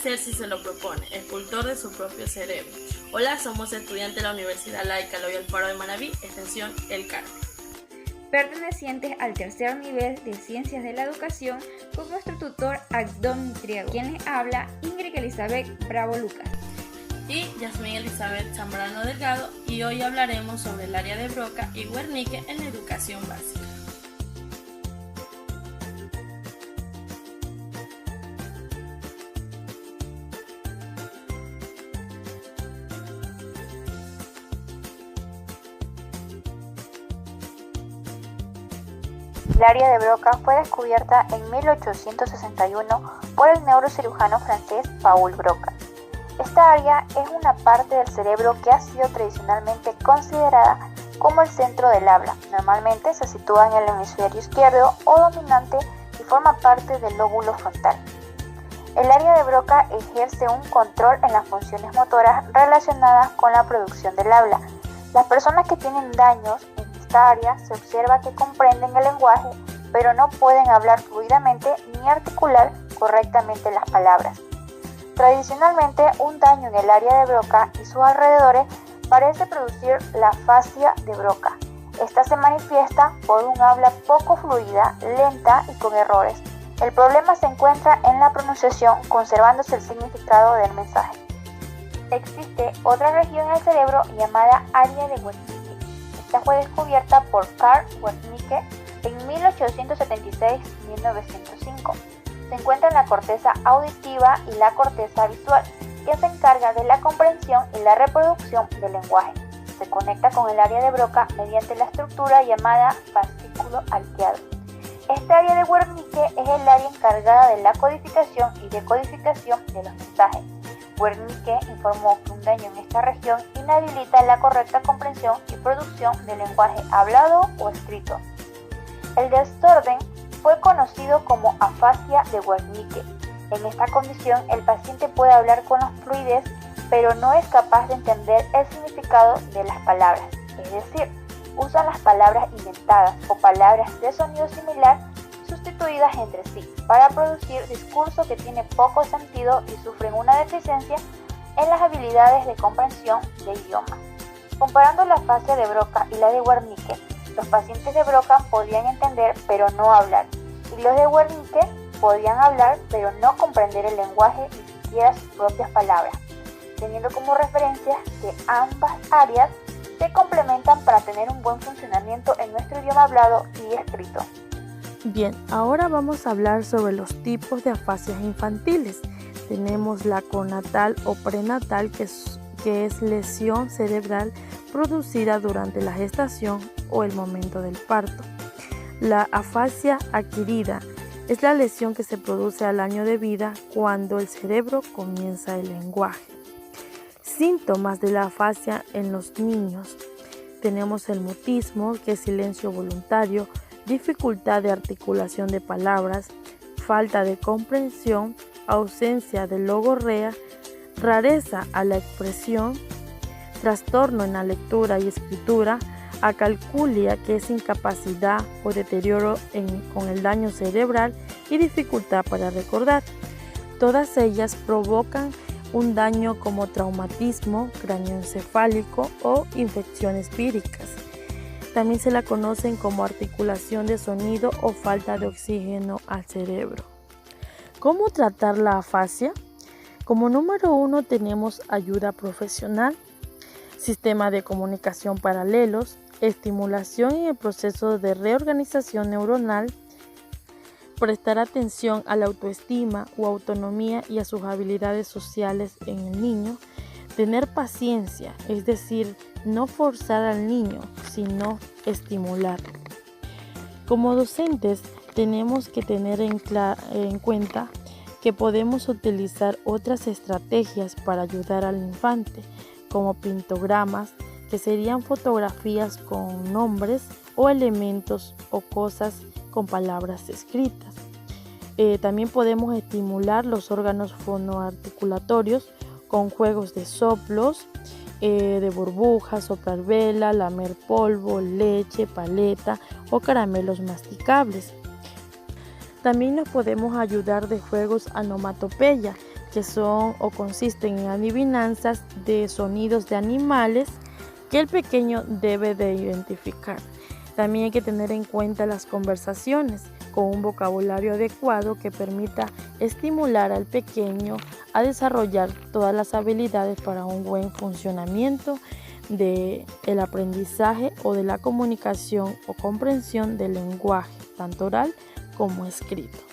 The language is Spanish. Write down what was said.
hacer si se lo propone, escultor de su propio cerebro. Hola, somos estudiantes de la Universidad Laica Loyola Alfaro de Manaví, extensión El Carmen. Pertenecientes al tercer nivel de Ciencias de la Educación con nuestro tutor Agdón Triago. Quien les habla, Ingrid Elizabeth Bravo Lucas. Y Yasmín Elizabeth Zambrano Delgado, y hoy hablaremos sobre el área de Broca y Wernicke en la educación básica. El área de Broca fue descubierta en 1861 por el neurocirujano francés Paul Broca. Esta área es una parte del cerebro que ha sido tradicionalmente considerada como el centro del habla. Normalmente se sitúa en el hemisferio izquierdo o dominante y forma parte del lóbulo frontal. El área de Broca ejerce un control en las funciones motoras relacionadas con la producción del habla. Las personas que tienen daños en esta área se observa que comprenden el lenguaje, pero no pueden hablar fluidamente ni articular correctamente las palabras. Tradicionalmente, un daño en el área de Broca y sus alrededores parece producir la afasia de Broca. Esta se manifiesta por un habla poco fluida, lenta y con errores. El problema se encuentra en la pronunciación, conservándose el significado del mensaje. Existe otra región en el cerebro llamada área de Wernicke. Esta fue descubierta por Carl Wernicke en 1876-1905. Se encuentra en la corteza auditiva y la corteza visual, que se encarga de la comprensión y la reproducción del lenguaje. Se conecta con el área de Broca mediante la estructura llamada fascículo arqueado. Esta área de Wernicke es el área encargada de la codificación y decodificación de los mensajes. Wernicke informó que un daño en esta región inhabilita la correcta comprensión y producción del lenguaje hablado o escrito. El desorden fue conocido como afasia de Wernicke. En esta condición, el paciente puede hablar con fluidez, pero no es capaz de entender el significado de las palabras, es decir, usan las palabras inventadas o palabras de sonido similar sustituidas entre sí para producir discurso que tiene poco sentido y sufren una deficiencia en las habilidades de comprensión de idioma. Comparando la afasia de Broca y la de Wernicke, los pacientes de Broca podían entender pero no hablar, y los de Wernicke podían hablar pero no comprender el lenguaje ni siquiera sus propias palabras, teniendo como referencia que ambas áreas se complementan para tener un buen funcionamiento en nuestro idioma hablado y escrito. Bien, ahora vamos a hablar sobre los tipos de afasias infantiles. Tenemos la conatal o prenatal, que es lesión cerebral producida durante la gestación o el momento del parto. La afasia adquirida es la lesión que se produce al año de vida cuando el cerebro comienza el lenguaje. Síntomas de la afasia en los niños. Tenemos el mutismo, que es silencio voluntario, dificultad de articulación de palabras, falta de comprensión, ausencia de logorrea, rareza a la expresión, trastorno en la lectura y escritura, acalculia, que es incapacidad o deterioro con el daño cerebral y dificultad para recordar. Todas ellas provocan un daño como traumatismo cráneoencefálico o infecciones víricas. También se la conocen como articulación de sonido o falta de oxígeno al cerebro. ¿Cómo tratar la afasia? Como número 1 tenemos ayuda profesional, sistema de comunicación paralelos, estimulación en el proceso de reorganización neuronal, prestar atención a la autoestima o autonomía y a sus habilidades sociales en el niño, tener paciencia, es decir, no forzar al niño, sino estimular. Como docentes, tenemos que tener en cuenta que podemos utilizar otras estrategias para ayudar al infante, como pintogramas, que serían fotografías con nombres o elementos o cosas con palabras escritas. También podemos estimular los órganos fonoarticulatorios con juegos de soplos, de burbujas, soplar vela, lamer polvo, leche, paleta o caramelos masticables. También nos podemos ayudar de juegos onomatopeya, que son o consisten en adivinanzas de sonidos de animales que el pequeño debe de identificar. También hay que tener en cuenta las conversaciones con un vocabulario adecuado que permita estimular al pequeño a desarrollar todas las habilidades para un buen funcionamiento del aprendizaje o de la comunicación o comprensión del lenguaje, tanto oral como escrito.